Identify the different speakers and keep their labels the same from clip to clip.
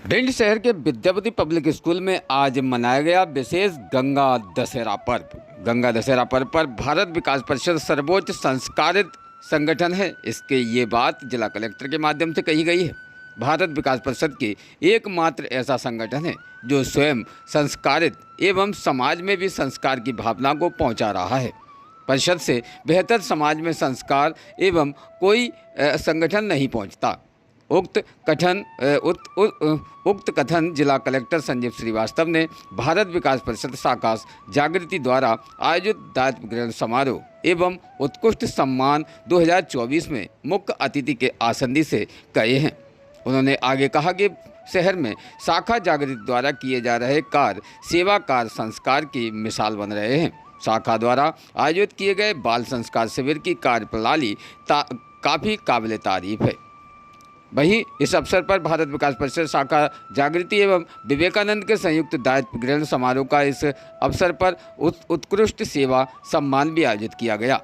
Speaker 1: भिंड शहर के Vidyapati public school में आज मनाया गया विशेष गंगा दशहरा पर्व। गंगा दशहरा पर्व पर भारत विकास परिषद सर्वोच्च संस्कारित संगठन है। इसके ये बात जिला कलेक्टर के माध्यम से कही गई है। भारत विकास परिषद के एकमात्र ऐसा संगठन है जो स्वयं संस्कारित एवं समाज में भी संस्कार की भावना को पहुंचा रहा है। परिषद से बेहतर समाज में संस्कार एवं कोई संगठन नहीं पहुंचता। उक्त कथन जिला कलेक्टर संजीव श्रीवास्तव ने भारत विकास परिषद शाखा जागृति द्वारा आयोजित दायित्व ग्रहण समारोह एवं उत्कृष्ट सम्मान 2024 में मुख्य अतिथि के आसंदी से कहे हैं। उन्होंने आगे कहा कि शहर में शाखा जागृति द्वारा किए जा रहे कार्य सेवा कार्य संस्कार की मिसाल बन रहे हैं। शाखा द्वारा आयोजित किए गए बाल संस्कार शिविर की कार्यप्रणाली काफ़ी काबिल तारीफ है। वहीं इस अवसर पर भारत विकास परिषद शाखा जागृति एवं विवेकानंद के संयुक्त दायित्व ग्रहण समारोह का इस अवसर पर उत्कृष्ट सेवा सम्मान भी आयोजित किया गया।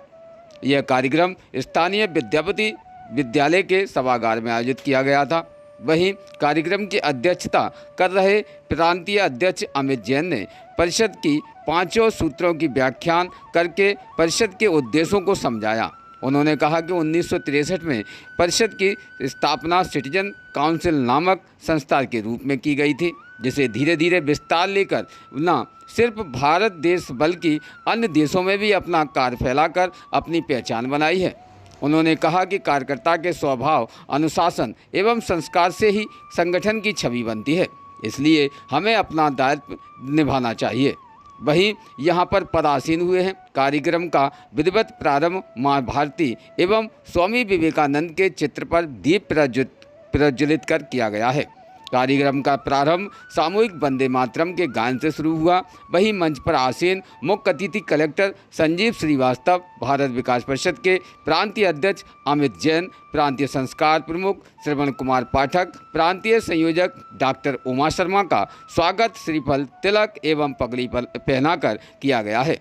Speaker 1: यह कार्यक्रम स्थानीय विद्यापति विद्यालय के सभागार में आयोजित किया गया था। वहीं कार्यक्रम की अध्यक्षता कर रहे प्रांतीय अध्यक्ष अमित जैन ने परिषद की 5 सूत्रों की व्याख्यान करके परिषद के उद्देश्यों को समझाया। उन्होंने कहा कि 1963 में परिषद की स्थापना सिटीजन काउंसिल नामक संस्था के रूप में की गई थी, जिसे धीरे धीरे विस्तार लेकर न सिर्फ भारत देश बल्कि अन्य देशों में भी अपना कार्य फैलाकर अपनी पहचान बनाई है। उन्होंने कहा कि कार्यकर्ता के स्वभाव, अनुशासन एवं संस्कार से ही संगठन की छवि बनती है, इसलिए हमें अपना दायित्व निभाना चाहिए। वहीं यहाँ पर पदासीन हुए हैं। कार्यक्रम का विधिवत प्रारंभ माँ भारती एवं स्वामी विवेकानंद के चित्र पर दीप प्रज्वलित कर किया गया है। कार्यक्रम का प्रारंभ सामूहिक वंदे मातरम के गायन से शुरू हुआ। वहीं मंच पर आसीन मुख्य अतिथि कलेक्टर संजीव श्रीवास्तव, भारत विकास परिषद के प्रांतीय अध्यक्ष अमित जैन, प्रांतीय संस्कार प्रमुख श्रवण कुमार पाठक, प्रांतीय संयोजक डॉक्टर उमा शर्मा का स्वागत श्रीफल, तिलक एवं पगड़ी पहनाकर किया गया है।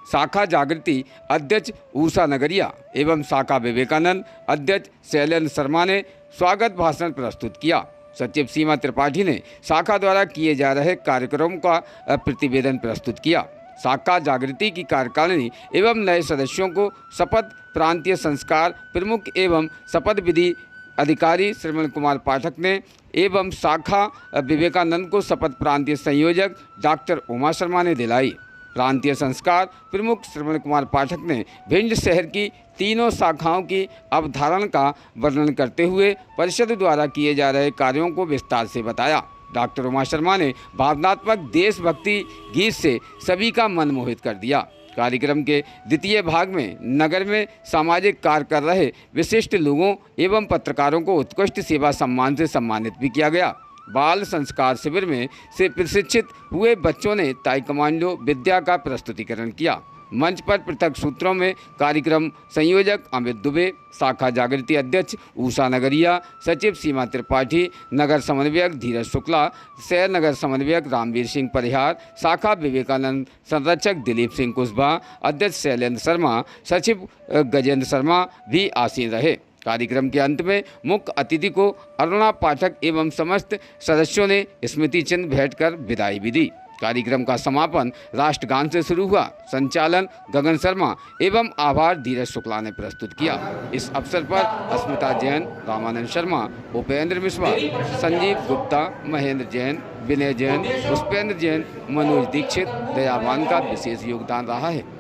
Speaker 1: शाखा जागृति अध्यक्ष उषा नगरिया एवं शाखा विवेकानंद अध्यक्ष शैलेंद्र शर्मा ने स्वागत भाषण प्रस्तुत किया। सचिव सीमा त्रिपाठी ने शाखा द्वारा किए जा रहे कार्यक्रमों का प्रतिवेदन प्रस्तुत किया। शाखा जागृति की कार्यकारिणी एवं नए सदस्यों को शपथ प्रांतीय संस्कार प्रमुख एवं शपथ विधि अधिकारी श्रवण कुमार पाठक ने एवं शाखा विवेकानंद को शपथ प्रांतीय संयोजक डॉक्टर उमा शर्मा ने दिलाई। प्रांतीय संस्कार प्रमुख श्रवण कुमार पाठक ने भिंड शहर की तीनों शाखाओं की अवधारणा का वर्णन करते हुए परिषद द्वारा किए जा रहे कार्यों को विस्तार से बताया। डॉक्टर उमा शर्मा ने भावनात्मक देशभक्ति गीत से सभी का मन मोहित कर दिया। कार्यक्रम के द्वितीय भाग में नगर में सामाजिक कार्य कर रहे विशिष्ट लोगों एवं पत्रकारों को उत्कृष्ट सेवा सम्मान से सम्मानित भी किया गया। बाल संस्कार शिविर में से प्रशिक्षित हुए बच्चों ने ताइक्वांडो विद्या का प्रस्तुतिकरण किया। मंच पर पृथक सूत्रों में कार्यक्रम संयोजक अमित दुबे, शाखा जागृति अध्यक्ष उषा नगरिया, सचिव सीमा त्रिपाठी, नगर समन्वयक धीरज शुक्ला, शहर नगर समन्वयक रामवीर सिंह परिहार, शाखा विवेकानंद संरक्षक दिलीप सिंह कुशवाहा, अध्यक्ष शैलेंद्र शर्मा, सचिव गजेंद्र शर्मा भी आसीन रहे। कार्यक्रम के अंत में मुख्य अतिथि को अरुणा पाठक एवं समस्त सदस्यों ने स्मृति चिन्ह भेंट कर विदाई भी दी। कार्यक्रम का समापन राष्ट्रगान से शुरू हुआ। संचालन गगन शर्मा एवं आभार धीरज शुक्ला ने प्रस्तुत किया। इस अवसर पर अस्मिता जैन, रामानंद शर्मा, उपेंद्र मिश्रा, संजीव गुप्ता, महेंद्र जैन, विनय जैन, पुष्पेंद्र जैन, मनोज दीक्षित, दयावान का विशेष योगदान रहा है।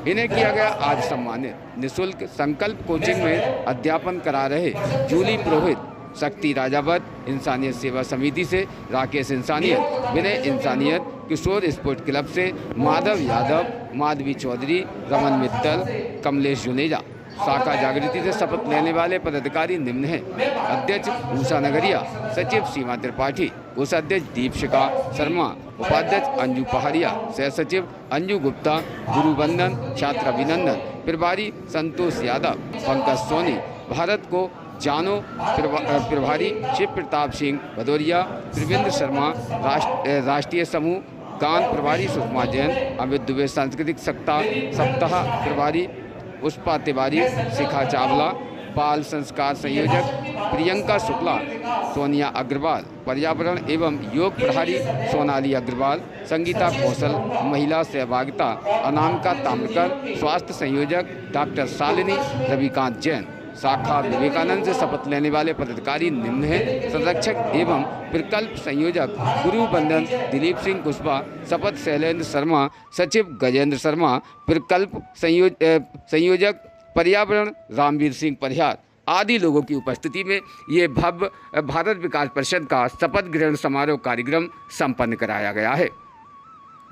Speaker 1: इन्हें किया गया आज सम्मानित। निःशुल्क संकल्प कोचिंग में अध्यापन करा रहे जूली पुरोहित, शक्ति राजावत, इंसानियत सेवा समिति से राकेश इंसानियत, विनय इंसानियत, किशोर स्पोर्ट क्लब से माधव यादव, माधवी चौधरी, रमन मित्तल, कमलेश जुनेजा। शाखा जागृति से शपथ लेने वाले पदाधिकारी निम्न हैं: अध्यक्ष उषा नगरिया, सचिव सीमा त्रिपाठी, कोषाध्यक्ष दीपशिखा शर्मा, उपाध्यक्ष अंजू पहाड़िया, सह सचिव अंजू गुप्ता, गुरुवंदन, छात्र अभिनंदन, प्रभारी संतोष यादव, पंकज सोनी, भारत को जानो प्रभारी शिव प्रताप सिंह भदौरिया, त्रिवेंद्र शर्मा, राष्ट्रीय समूह गान प्रभारी सुषमा जैन, अमित दुबे सांस्कृतिक सप्ताह प्रभारी पुष्पा तिवारी, शिखा चावला, बाल संस्कार संयोजक प्रियंका शुक्ला, सोनिया अग्रवाल, पर्यावरण एवं योग प्रभारी सोनाली अग्रवाल, संगीता कौशल, महिला सहभागिता अनामिका ताम्रकर, स्वास्थ्य संयोजक डॉक्टर शालिनी, रविकांत जैन। शाखा विवेकानंद से शपथ लेने वाले पदाधिकारी निम्न हैं: संरक्षक एवं प्रकल्प संयोजक गुरुबंदन दिलीप सिंह कुशवाहा, शपथ शैलेंद्र शर्मा, सचिव गजेंद्र शर्मा, प्रकल्प संयोजक पर्यावरण रामवीर सिंह परिहार आदि लोगों की उपस्थिति में ये भव्य भारत विकास परिषद का शपथ ग्रहण समारोह कार्यक्रम संपन्न कराया गया है,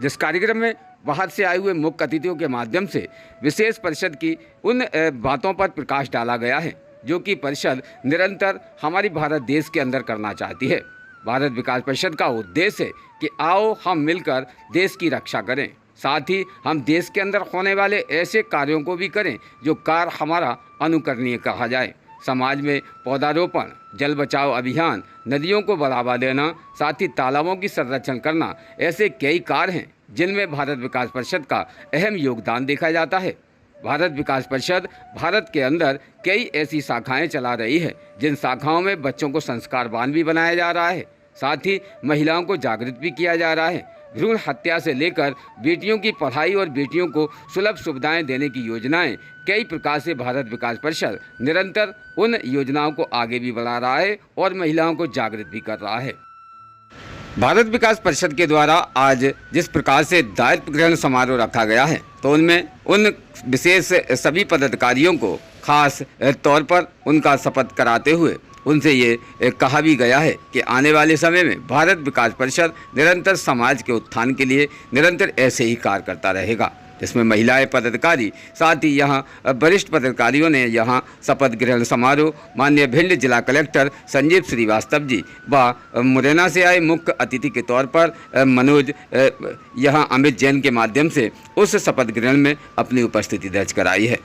Speaker 1: जिस कार्यक्रम में बाहर से आए हुए मुख्य अतिथियों के माध्यम से विशेष परिषद की उन बातों पर प्रकाश डाला गया है जो कि परिषद निरंतर हमारी भारत देश के अंदर करना चाहती है। भारत विकास परिषद का उद्देश्य है कि आओ हम मिलकर देश की रक्षा करें, साथ ही हम देश के अंदर होने वाले ऐसे कार्यों को भी करें जो कार्य हमारा अनुकरणीय कहा जाए। समाज में पौधारोपण, जल बचाओ अभियान, नदियों को बढ़ावा देना, साथ ही तालाबों की संरक्षण करना, ऐसे कई कार्य हैं जिनमें भारत विकास परिषद का अहम योगदान देखा जाता है। भारत विकास परिषद भारत के अंदर कई ऐसी शाखाएं चला रही है जिन शाखाओं में बच्चों को संस्कारवान भी बनाया जा रहा है, साथ ही महिलाओं को जागृत भी किया जा रहा है। भ्रूण हत्या से लेकर बेटियों की पढ़ाई और बेटियों को सुलभ सुविधाएं देने की योजनाएं कई प्रकार से भारत विकास परिषद निरंतर उन योजनाओं को आगे भी बढ़ा रहा है और महिलाओं को जागृत भी कर रहा है। भारत विकास परिषद के द्वारा आज जिस प्रकार से दायित्व ग्रहण समारोह रखा गया है, तो उनमें उन विशेष सभी पदाधिकारियों को खास तौर पर उनका शपथ कराते हुए उनसे ये कहा भी गया है कि आने वाले समय में भारत विकास परिषद निरंतर समाज के उत्थान के लिए निरंतर ऐसे ही कार्य करता रहेगा, जिसमें महिलाएं पदाधिकारी, साथ ही यहाँ वरिष्ठ पदाधिकारियों ने यहाँ शपथ ग्रहण समारोह माननीय भिंड जिला कलेक्टर संजीव श्रीवास्तव जी व मुरैना से आए मुख्य अतिथि के तौर पर मनोज यहाँ अमित जैन के माध्यम से उस शपथ ग्रहण में अपनी उपस्थिति दर्ज कराई है।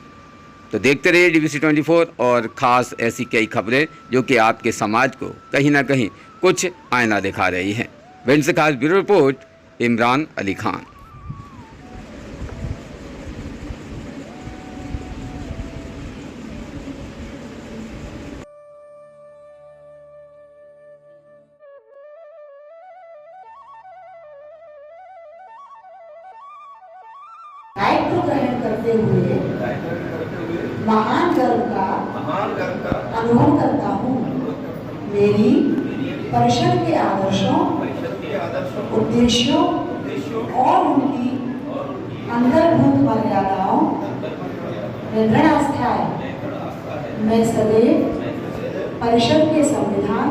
Speaker 1: तो देखते रहिए DVC 24 और ख़ास ऐसी कई खबरें जो कि आपके समाज को कहीं ना कहीं कुछ आईना दिखा रही हैं। भिंड से खास ब्यूरो रिपोर्ट इमरान अली खान।
Speaker 2: दायित्व ग्रहण करते हुए महान गर्व का अनुभव करता हूँ। मेरी परिषद के आदर्शों, उद्देश्यों और उनकी अंतर्भूत मर्यादाओं में दृढ़ आस्था है। मैं सदैव परिषद के संविधान,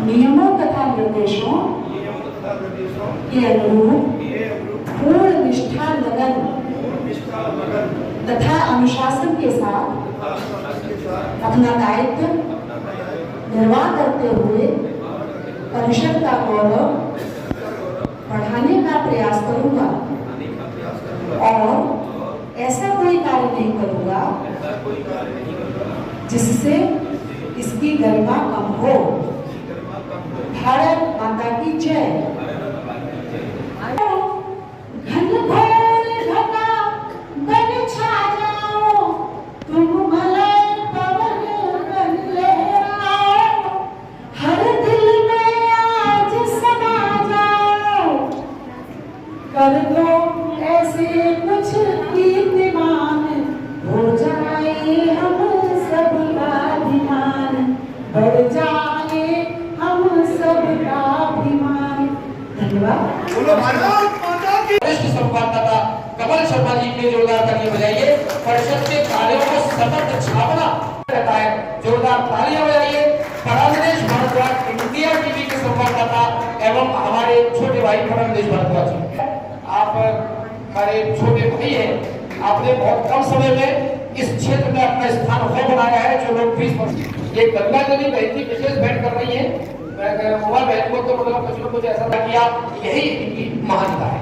Speaker 2: नियमों तथा निर्देशों के अनुरूप पूर्ण निष्ठा, लगन तथा अनुशासन के साथ अपना दायित्व निर्वाह करते हुए परिषद का गौरव बढ़ाने का प्रयास करूंगा और ऐसा कोई कार्य नहीं करूंगा जिससे इसकी गरिमा कम हो। भारत माता की जय। कर दो ऐसे कुछ कीर्तिमान, हो जाए हम सब का अभिमान, बढ़ जाए हम सब का अभिमान। धन्यवाद।
Speaker 3: वरिष्ठ संवाददाता कमल शर्मा जी के जोरदार तालियां बजाइए। परिषद के कार्यों को सतत छापना रहता है, जोरदार तालियां बजाइए। फडणवीस भारद्वाज इंडिया टीवी के संवाददाता एवं हमारे छोटे भाई फडणवीस भारद्वाज जी, आप हमारे छोटे भाई हैं। आपने बहुत कम समय में इस क्षेत्र में अपना स्थान हो बनाया है। जो लोग 20 ये गंगा नदी बहती विशेष भेंट कर रही है, बहन को तो मतलब कुछ लोग कुछ ऐसा था कि आप यही इनकी महानता है।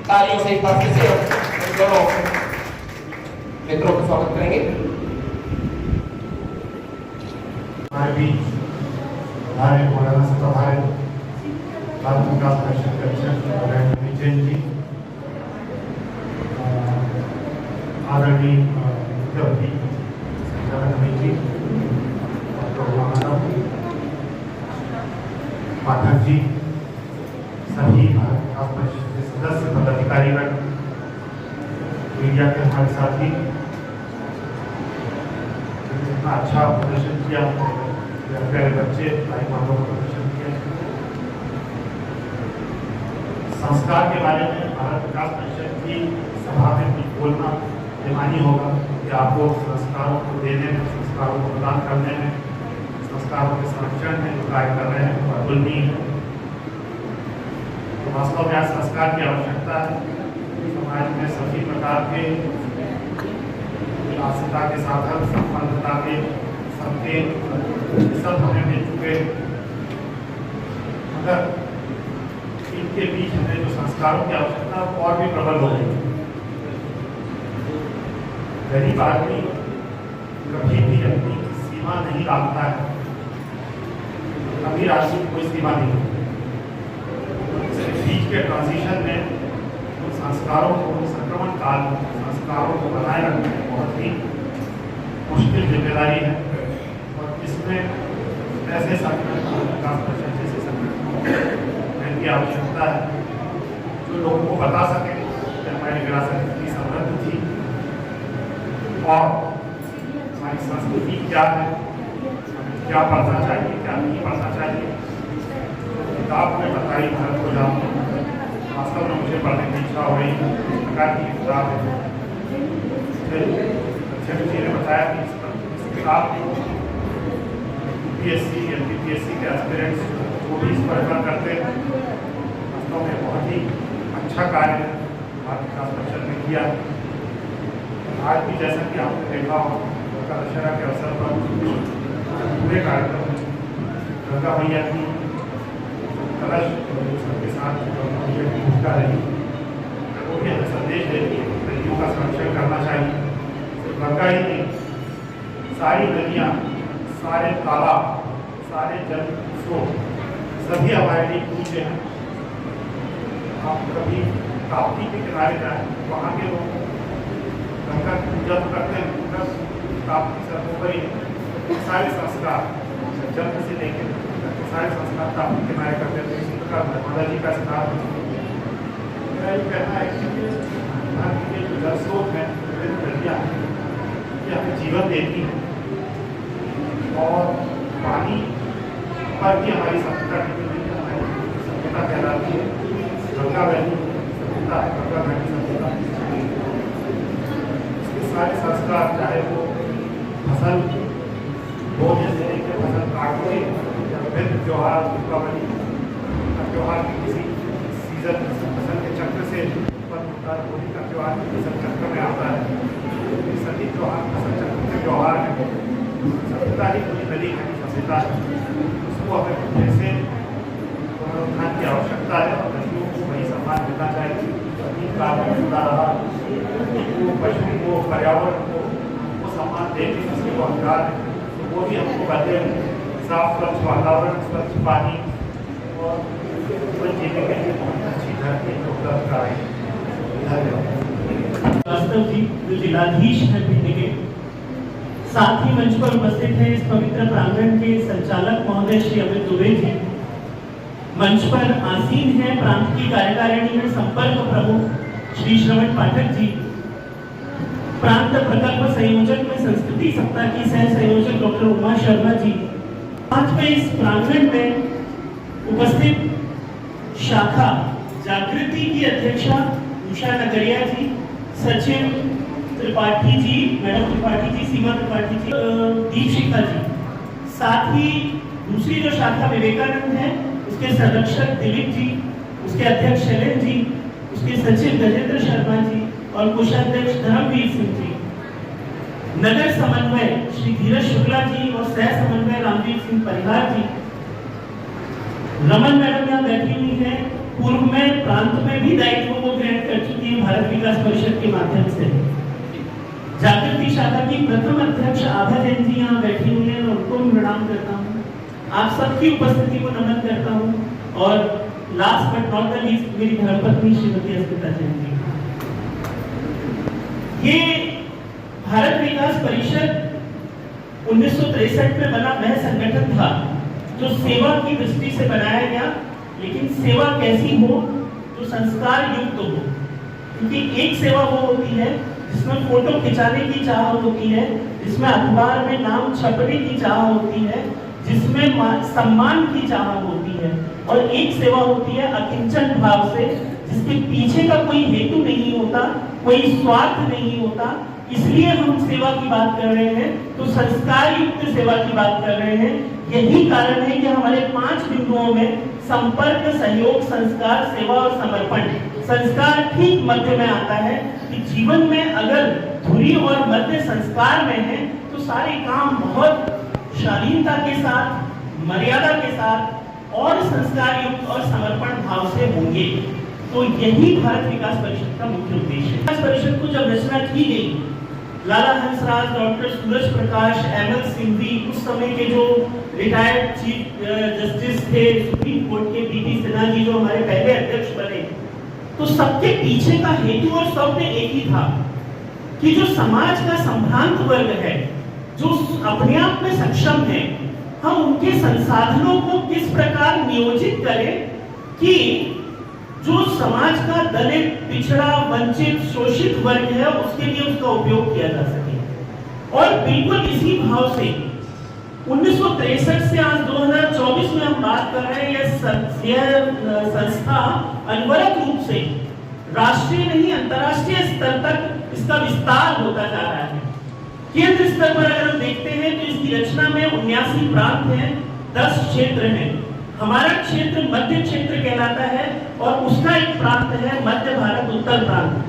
Speaker 3: तालियों से एक बार फिर से दोनों मित्रों का स्वागत करेंगे।
Speaker 4: हमारे मुरैना से प्रभारित भारत विकास परिषद के अध्यक्ष अमित जैन जी, आदरणीय मुख्य अतिथि जगन्नाथ जी, डॉक्टर पाठक जी, सभी भारत विकास परिषद के सदस्य पदाधिकारीगण, मीडिया के हमारे साथी, इतना अच्छा प्रदर्शन किया, प्यारे बच्चे भाई बहनों का प्रदर्शन किया। संस्कार के बारे में भारत विकास परिषद की सभा में कुछ बोलना बेमानी होगा कि आपको संस्कारों को देने में, संस्कारों को प्रदान करने में, संस्कारों के संरक्षण में जो कार्य कर रहे हैं वो अतुलनीय है। तो वास्तव में आज संस्कार की आवश्यकता है। समाज में सभी प्रकार के आस्था के साधन, संपन्नता के सबके सब हमें मिल चुके, मगर इनके बीच हमें जो संस्कारों की आवश्यकता और भी प्रबल हो गई। गरीब आदमी कभी भी अपनी सीमा नहीं डालता है, अमीर आदमी की कोई सीमा नहीं होती। बीच के ट्रांजिशन में संस्कारों को, संक्रमण काल में संस्कारों को बनाए रखना बहुत ही मुश्किल जिम्मेदारी है, और इसमें ऐसे संगठन, विकास परिषद जैसे संगठनों की आवश्यकता है जो लोगों को बता सके कि हमारी विरासत कितनी समृद्ध थी और हमारी संस्कृति क्या है, क्या पढ़ना चाहिए, क्या नहीं पढ़ना चाहिए। किताब में बताई भारत को जानो, वास्तव में मुझे पढ़ने की इच्छा हो रही है। इस प्रकार की किताब है। अध्यक्ष जी ने बताया कि इस किताब को UPSC, MPPSC के एस्पिरेंट्स वो भी इस पर रेफर करते हैं। वास्तव में बहुत ही अच्छा कार्य भारत विकास परिषद ने किया। आज भी जैसा कि आपने देखा हो, दशहरा के अवसर पर पूरे कार्यक्रम में गंगा मैया की कलश सबके साथ भूमिका रही, वो भी हमें संदेश देती है नदियों का संरक्षण करना चाहिए। सिर्फ गंगा ही नहीं, सारी नदियाँ, सारे तालाब, सारे जल स्रोत सभी हमारे लिए पूज्य हैं। आप कभी ताप्ती के किनारे जाएं, वहाँ के लोग गंगा की पूजा तो करते हैं, ताप्ती सर्वोपरि सारे संस्कार जन्म से लेकर सारे संस्कार ताप्ती किनारे करते थे। इसी प्रकार नर्मदा जी का स्नान, मेरा ये कहना है कि जो जल स्रोत है, विभिन्न नदियाँ ये हमें जीवन देती हैं, और पानी पर भी हमारी सभ्यता टिकी हुई है, हमारी सभ्यता कहलाती है। गंगा वैली सभ्यता है, गंगा वैली सभ्यता। इसके सारे संस्कार, चाहे वो फसल बोने से लेकर फसल काटने, विभिन्न त्यौहार, दीपावली का त्यौहार किसी सीजन फसल के चक्र से उत्पन्न होता है, होली का त्यौहार फसल चक्र में आता है। सभी त्यौहार फसल चक्र के त्यौहार है। सभ्यता ही पूरी नदी है, सभ्यता है, उसको हमें जैसे पुनरुत्थान की आवश्यकता है और नदियों को वही सम्मान मिलना चाहिए। सभी काल में जुड़ा रहा, वो पशु को, पर्यावरण को सम्मान देने उसके वो अधिकार है, तो वो भी हमको कहते हैं। साफ स्वच्छ वातावरण, स्वच्छ पानी और जीवन जीने के लिए बहुत अच्छी धरती उपलब्ध कराएंगे।
Speaker 5: वास्तव जी जो जिलाधीश हैं भिंड के, साथ ही मंच पर उपस्थित हैं इस पवित्र प्रांगण के संचालक महोदय श्री अमित दुबे जी, मंच पर आसीन हैं प्रांत की कार्यकारिणी में संपर्क प्रमुख श्री श्रवण पाठक जी, प्रांत प्रकल्प संयोजक में संस्कृति सप्ताह की सह संयोजक डॉक्टर उमा शर्मा जी, आज में इस प्रांगण में उपस्थित शाखा जागृति की अध्यक्षा उषा नगरिया जी, सचिव त्रिपाठी जी, मैडम त्रिपाठी जी, सीमा त्रिपाठी जी, दीपशिखा जी, साथ ही दूसरी जो शाखा विवेकानंद है उसके संरक्षक दिलीप जी, उसके अध्यक्ष शैलेंद्र जी, उसके सचिव गजेंद्र शर्मा जी और कोषाध्यक्ष धर्मवीर सिंह जी, नगर समन्वय श्री धीरज शुक्ला जी और सह समन्वय रामवीर सिंह परिहार जी, रमन मैडम यहाँ बैठी हुई है, पूर्व में प्रांत में भी दायित्वों को ग्रहण कर चुकी है भारत विकास परिषद के माध्यम से। जागृति शाखा की प्रथम अध्यक्ष आभा जैन जी यहाँ बैठी हुई है, मैं उनको भी प्रणाम करता हूँ। आप सबकी उपस्थिति को नमन करता हूँ और last but not the least मेरी धर्मपत्नी श्रीमती अस्मिता जैन जी। ये भारत विकास परिषद 1963 में बना वह संगठन था जो सेवा की दृष्टि से बनाया गया, लेकिन सेवा कैसी हो, जो संस्कार युक्त हो। क्योंकि एक सेवा वो होती है जिसमें फोटो खिंचाने की चाह होती है, जिसमें अखबार में नाम छपने की चाह होती है, जिसमें सम्मान की चाह होती है, और एक सेवा होती है अकिंचन भाव से, जिसके पीछे का कोई हेतु नहीं होता, कोई स्वार्थ नहीं होता। इसलिए हम सेवा की बात कर रहे हैं, तो संस्कार युक्त सेवा की बात कर रहे हैं। यही कारण है कि हमारे 5 बिंदुओं में संपर्क, सहयोग, संस्कार, सेवा और समर्पण। संस्कार ठीक मध्य में आता है कि जीवन में अगर धुरी और मध्य संस्कार में है तो सारे काम बहुत शालीनता के साथ, मर्यादा के साथ और संस्कार युक्त और समर्पण भाव से होंगे। तो यही भारत विकास परिषद का मुख्य उद्देश्य है। विकास परिषद को जब रचना की गई, लाला हंसराज, डॉक्टर सूरज प्रकाश, एमएल सिंघवी, उस समय के जो रिटायर्ड चीफ जस्टिस थे सुप्रीम कोर्ट के, पीटी सिन्हा जी जो हमारे पहले अध्यक्ष बने, तो सबके पीछे का हेतु और स्वप्न एक ही था कि जो समाज का संभ्रांत वर्ग है, जो अपने आप में सक्षम है, हम उनके संसाधनों को किस प्रकार नियोजित करें कि जो समाज का दलित, पिछड़ा, वंचित, शोषित वर्ग है उसके लिए उसका उपयोग किया जा सके। और बिल्कुल इसी भाव से 1963 से आज 2024 में हम बात कर रहे हैं, यह संस्था अनवरत रूप से राष्ट्रीय नहीं अंतर्राष्ट्रीय स्तर तक इसका विस्तार होता जा रहा है। केंद्र स्तर पर अगर हम देखते हैं तो इसकी रचना में 79 प्रांत हैं, 10 क्षेत्र हैं। हमारा क्षेत्र मध्य क्षेत्र कहलाता है और उसका एक प्रांत है मध्य भारत उत्तर प्रांत,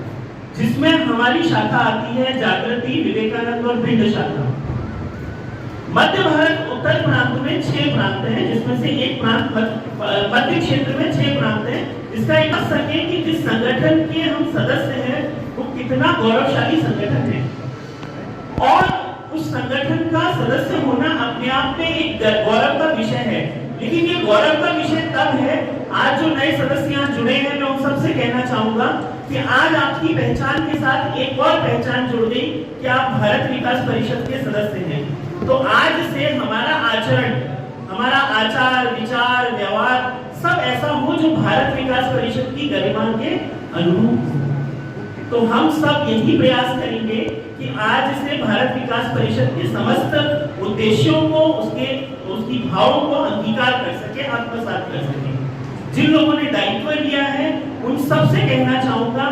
Speaker 5: जिसमें हमारी शाखा आती है जागृति, विवेकानंद और भिंड शाखा। मध्य भारत उत्तर प्रांत में 6 प्रांत हैं, जिसमें से एक प्रांत मध्य क्षेत्र में 6 प्रांत हैं। इसका एक असर है कि जिस संगठन के हम सदस्य हैं वो कितना गौरवशाली संगठन है, और उस संगठन का सदस्य होना अपने आप में एक गौरव का विषय है। लेकिन ये गौरव का विषय तब है, आज जो नए सदस्य यहाँ जुड़े हैं, मैं उन सबसे कहना चाहूंगा कि आज आपकी पहचान के साथ एक और पहचान जुड़ गई कि आप भारत विकास परिषद के सदस्य हैं। तो आज से हमारा आचरण, हमारा आचार, विचार, व्यवहार सब ऐसा हो जो भारत विकास परिषद की गरिमा के अनुरूप हो। तो हम सब यही प्रयास करेंगे कि आज से भारत विकास परिषद के समस्त उद्देश्यों को, उसकी भावों को अंगीकार कर सके, आत्मसात कर सके। जिन लोगों ने दायित्व लिया है उन सब से कहना चाहूंगा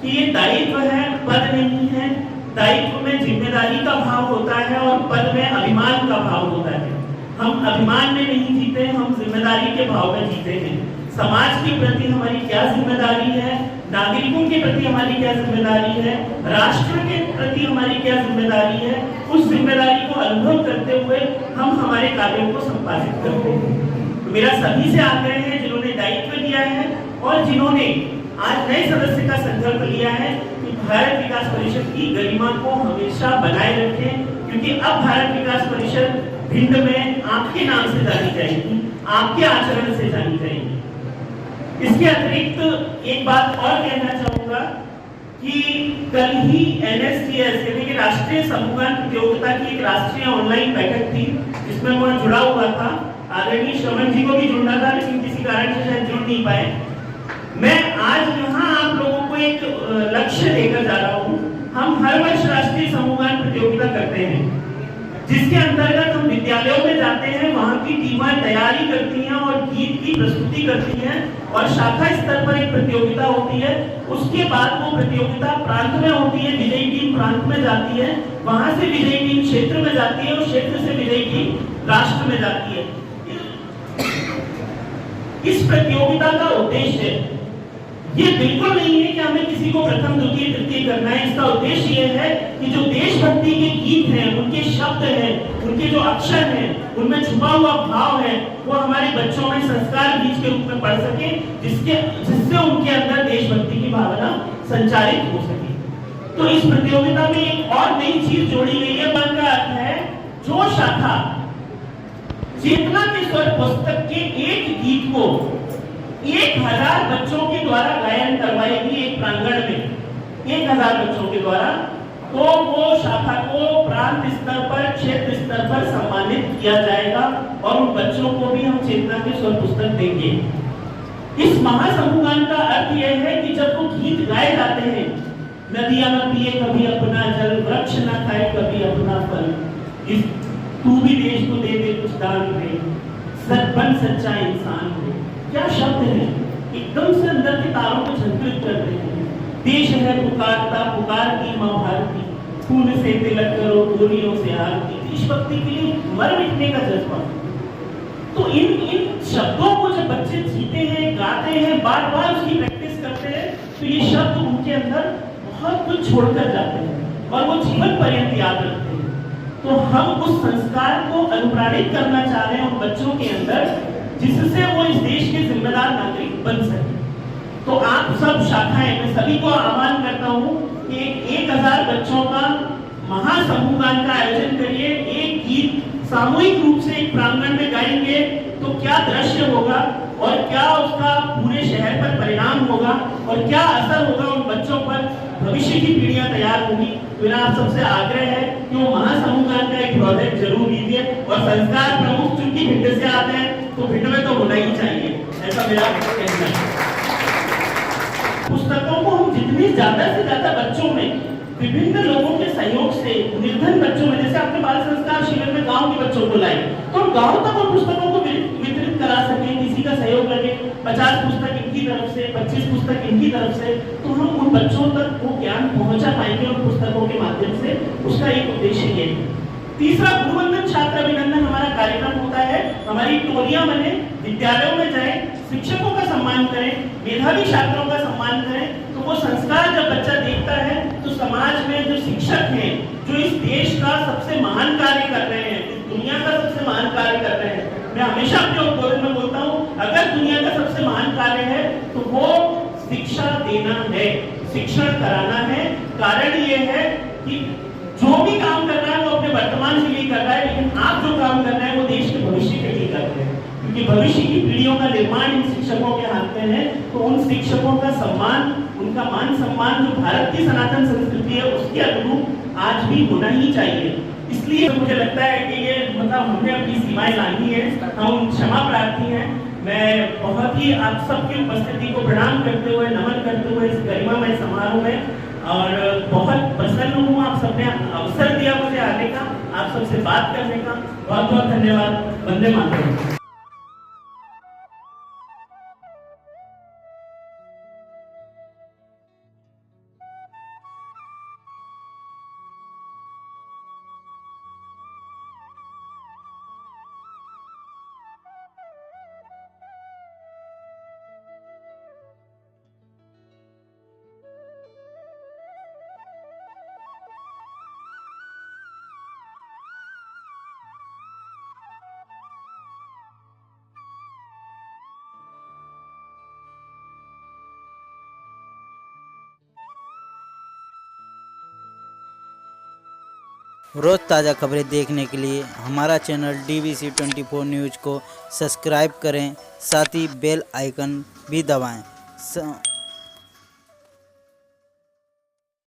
Speaker 5: कि ये दायित्व है, पद नहीं है। दायित्व में जिम्मेदारी का भाव होता है और पद में अभिमान का भाव होता है। हम अभिमान में नहीं जीते, हम जिम्मेदारी के भाव में जीते हैं। समाज के प्रति हमारी क्या जिम्मेदारी है, नागरिकों के प्रति हमारी क्या जिम्मेदारी है, राष्ट्र के प्रति हमारी क्या जिम्मेदारी है, उस जिम्मेदारी को अनुभव करते हुए हम हमारे कार्यों को संपादित करते हैं। तो मेरा सभी से आग्रह है, जिन्होंने दायित्व लिया है और जिन्होंने आज नए सदस्य का संकल्प लिया है कि भारत विकास परिषद की गरिमा को हमेशा बनाए रखें, क्योंकि अब भारत विकास परिषद भिंड में आपके नाम से जानी जाएगी, आपके आचरण से जानी जाएगी। इसके अतिरिक्त एक बात और कहना चाहूंगा कि कल ही NSTS यानी कि राष्ट्रीय समूहगान प्रतियोगिता की एक राष्ट्रीय ऑनलाइन बैठक थी, जिसमें मैं जुड़ा हुआ था। आदरणीय श्रवण जी को भी जुड़ना था, लेकिन किसी कारण से शायद जुड़ नहीं पाए। मैं आज यहाँ आप लोगों को एक लक्ष्य देकर जा रहा हूँ। हम हर वर्ष राष्ट्रीय समूहगान प्रतियोगिता करते हैं, जिसके अंतर्गत हम विद्यालयों में जाते हैं, वहाँ की टीमें तैयारी करती हैं और गीत की प्रस्तुति करती हैं, और शाखा स्तर पर एक प्रतियोगिता होती है। उसके बाद वो प्रतियोगिता प्रांत में होती है, विजयी टीम प्रांत में जाती है, वहाँ से विजयी टीम क्षेत्र में जाती है और क्षेत्र से विजयी टीम राष्ट्र में जाती है। इस प्रतियोगिता का उद्देश्य ये बिल्कुल नहीं है कि हमें किसी को प्रथम, द्वितीय, तृतीय करना है। इसका उद्देश्य ये है कि जो देशभक्ति के गीत हैं, उनके शब्द हैं, उनके जो अक्षर हैं, उनमें छुपा हुआ भाव है, वो हमारे बच्चों में संस्कार बीज के रूप में पढ़ सके, जिससे उनके अंदर देशभक्ति की भावना संचारित हो सके। तो इस प्रतियोगिता में एक और नई चीज जोड़ी गई है। मन का अर्थ है जो शाखा चेतना के स्वर पुस्तक के एक गीत को 1000 बच्चों के द्वारा गायन करवाएगी एक प्रांगण में, 1000 बच्चों के द्वारा, तो वो शाखा को प्रांत स्तर पर, क्षेत्र स्तर पर किया जाएगा और उन बच्चों को भी हम चेतना के स्वर पुस्तक देंगे। इस महासमूह गान का अर्थ यह है कि जब वो गीत गाए जाते हैं, नदियां न पिए कभी अपना जल, वृक्ष न खाए कभी अपना फल, इस तू भी देश को दे दे कुछ दान में, बन सच्चा इंसान हो। क्या शब्द है, एकदम से अंदर के तारों को झंकृत करते हैं। देश है पुकारता, पुकार की माँ भारती, खून से तिलक करो गोलियों से आरती। देशभक्ति के लिए मर मिटने का जज्बा। तो इन शब्दों को जब बच्चे जीते हैं, गाते हैं, बार बार उसकी प्रैक्टिस करते हैं, तो ये शब्द उनके अंदर बहुत कुछ छोड़कर जाते हैं और वो जीवन पर्यंत याद रखते हैं। तो हम उस संस्कार को अनुप्राणित करना चाह रहे हैं उन बच्चों के अंदर, जिससे वो इस देश के जिम्मेदार नागरिक बन सके। तो आप सब शाखाएं, मैं सभी को आह्वान करता हूँ कि 1000 बच्चों का महासमूह गान का आयोजन करिए। एक गीत सामूहिक रूप से एक प्रांगण में गाएंगे तो क्या दृश्य होगा और क्या उसका पूरे शहर पर परिणाम होगा और क्या असर होगा उन बच्चों पर, भविष्य की पीढ़ियां तैयार होगी। मेरा आप सबसे आग्रह है कि वो महासमूह गान का एक प्रोजेक्ट जरूर लीजिए। और संस्कार प्रमुख चूंकि भिंड से आते हैं तो भिंड में तो होना ही चाहिए, ऐसा मेरा कहना है। पुस्तकों को हम जितनी ज्यादा से ज्यादा बच्चों में, विभिन्न लोगों के सहयोग से, निर्धन बच्चों में, जैसे आपने बाल संस्कार शिविर में गांव के बच्चों को लाए, तो हम गांव तक उन पुस्तकों को वितरित करा सकें, किसी का सहयोग लगे, 50 पुस्तक इनकी तरफ से, 25 पुस्तक इनकी तरफ से, तो हम उन बच्चों तक वो ज्ञान पहुंचा पाएंगे उन पुस्तकों के माध्यम से। उसका एक उद्देश्य ये है। तीसरा, गुरुवंदन छात्र अभिनंदन हमारा कार्यक्रम होता है। हमारी टोलियां बने, विद्यालयों में जाए, शिक्षकों का सम्मान करें, मेधावी छात्रों का सम्मान करें। तो वो संस्कार जब बच्चा देखता है तो समाज में जो शिक्षक हैं, जो इस देश का सबसे महान कार्य कर रहे हैं, इस दुनिया का सबसे महान कार्य कर रहे हैं, मैं हमेशा अपने उद्बोधन में बोलता हूँ, अगर दुनिया का सबसे महान कार्य है तो वो शिक्षा देना है, शिक्षण कराना है। कारण ये है कि जो भी काम कर रहा है वो अपने वर्तमान के लिए कर रहा है, लेकिन आप जो काम कर रहे हैं वो देश के भविष्य के लिए कर रहे हैं, क्योंकि भविष्य की पीढ़ियों का निर्माण इन शिक्षकों के हाथ में है। तो उन शिक्षकों का सम्मान, उनका मान सम्मान जो भारत की सनातन संस्कृति है उसके अनुरूप आज भी होना ही चाहिए। इसलिए मुझे लगता है कि ये मतलब हमने अपनी सीमाएं लानी है, हम क्षमा प्रार्थी हैं। मैं बहुत ही आप सबकी उपस्थिति को प्रणाम करते हुए, नमन करते हुए इस गरिमामय समारोह में, और बहुत प्रसन्न हूँ आप सबने अवसर दिया मुझे आने का, आप सबसे बात करने का। बहुत बहुत धन्यवाद। वंदे मातरम।
Speaker 6: रोज़ ताज़ा खबरें देखने के लिए हमारा चैनल DVC 24 न्यूज़ को सब्सक्राइब करें, साथ ही बेल आइकन भी दबाएं।